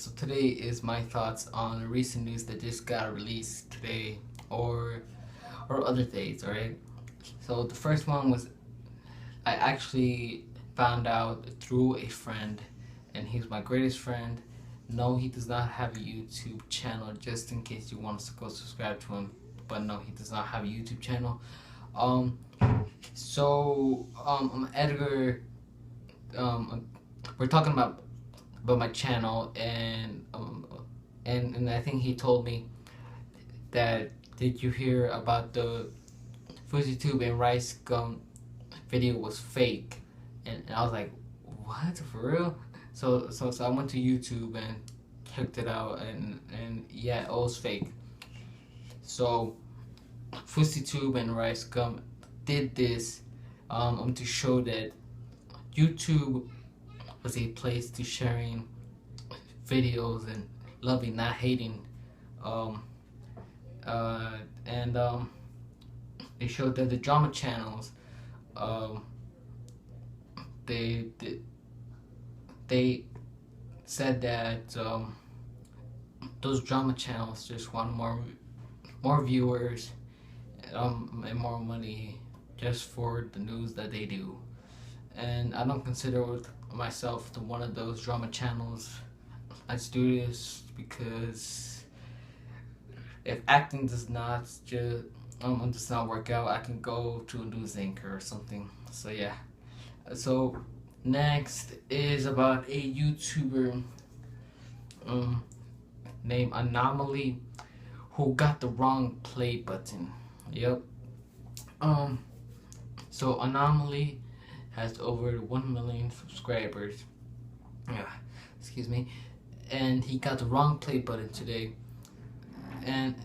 so today is my thoughts on recent news that just got released today or other days, alright? So the first one was I actually found out through a friend, and he's my greatest friend. No, he does not have a YouTube channel, just in case you want to go subscribe to him. But no, he does not have a YouTube channel. Edgar, we're talking about my channel, and I think he told me that, did you hear about the fouseytube and rice gum video was fake? And I was like, what, for real? So I went to YouTube and checked it out, and yeah, it was fake. So fouseytube and rice gum did this to show that YouTube was a place to sharing videos and loving, not hating. They showed that the drama channels, they said that those drama channels just want more viewers and more money just for the news that they do. And I don't consider myself to one of those drama channels. I just do this because if acting does not work out, I can go to a news anchor or something. So yeah. So next is about a YouTuber named Anomaly, who got the wrong play button. Yep. So Anomaly has over 1 million subscribers. Yeah, excuse me. And he got the wrong play button today. And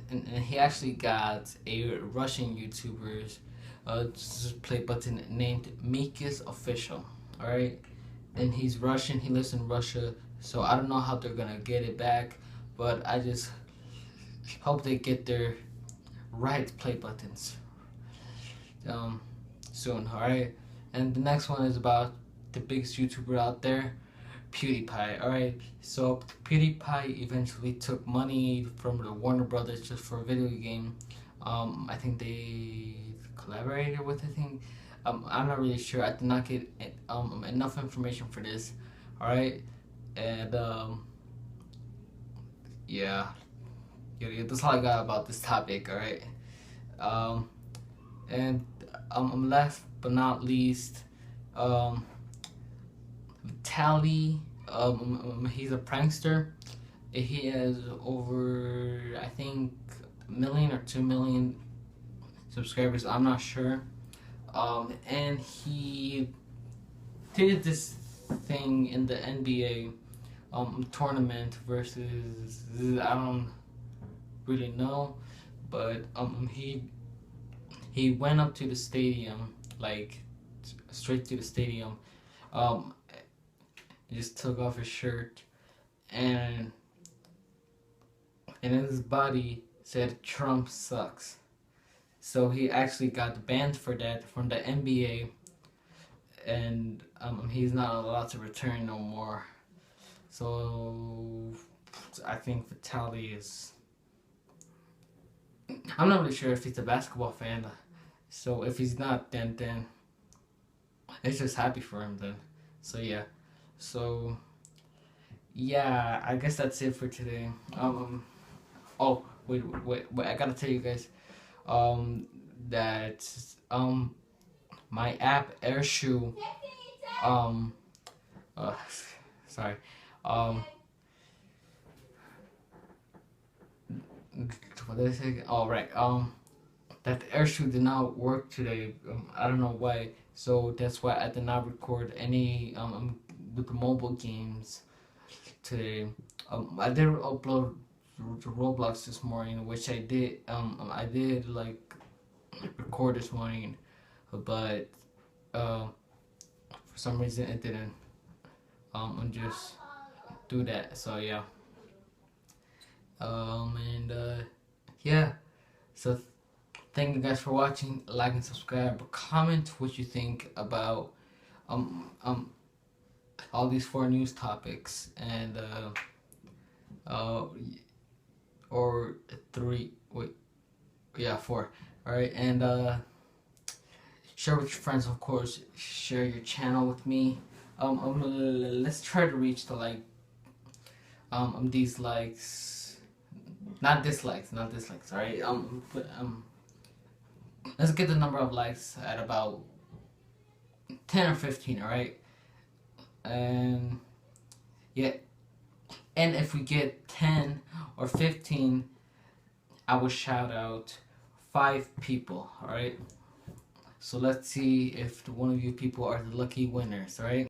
he actually got a Russian YouTuber's play button named Mikas Official. Alright? And he's Russian, he lives in Russia, so I don't know how they're gonna get it back, but I just hope they get their right play buttons soon. Alright? And the next one is about the biggest YouTuber out there, PewDiePie. Alright, so PewDiePie eventually took money from the Warner Brothers just for a video game. I think they collaborated with, I'm not really sure. I did not get enough information for this. Alright, and yeah, that's all I got about this topic. Alright, and last but not least, vitaly, he's a prankster. He has over, I think, 1 million or 2 million subscribers, I'm not sure. And he did this thing in the NBA tournament versus, I don't really know, but he went up to the stadium, like straight to the stadium, just took off his shirt, and in his body said Trump sucks. So he actually got banned for that from the NBA, and he's not allowed to return no more. So I think vitaly is, I'm not really sure if he's a basketball fan. So if he's not, then it's just happy for him then. So yeah. So yeah, I guess that's it for today. Oh wait, I gotta tell you guys that my app Airshoe, sorry, what did I say? Oh right, that Airshoe did not work today. I don't know why. So that's why I did not record any with the mobile games today. I did upload to Roblox this morning, which I did. I did like record this morning, but for some reason it didn't just do that. So yeah. Yeah. So thank you guys for watching. Like and subscribe. Comment what you think about all these 4 news topics, and for. All right, and share with your friends, of course. Share your channel with me. Let's try to reach the these likes, not dislikes, all right. Let's get the number of likes at about 10 or 15, all right. And yeah, and if we get 10 or 15, I will shout out 5 people, all right. So let's see if one of you people are the lucky winners, all right.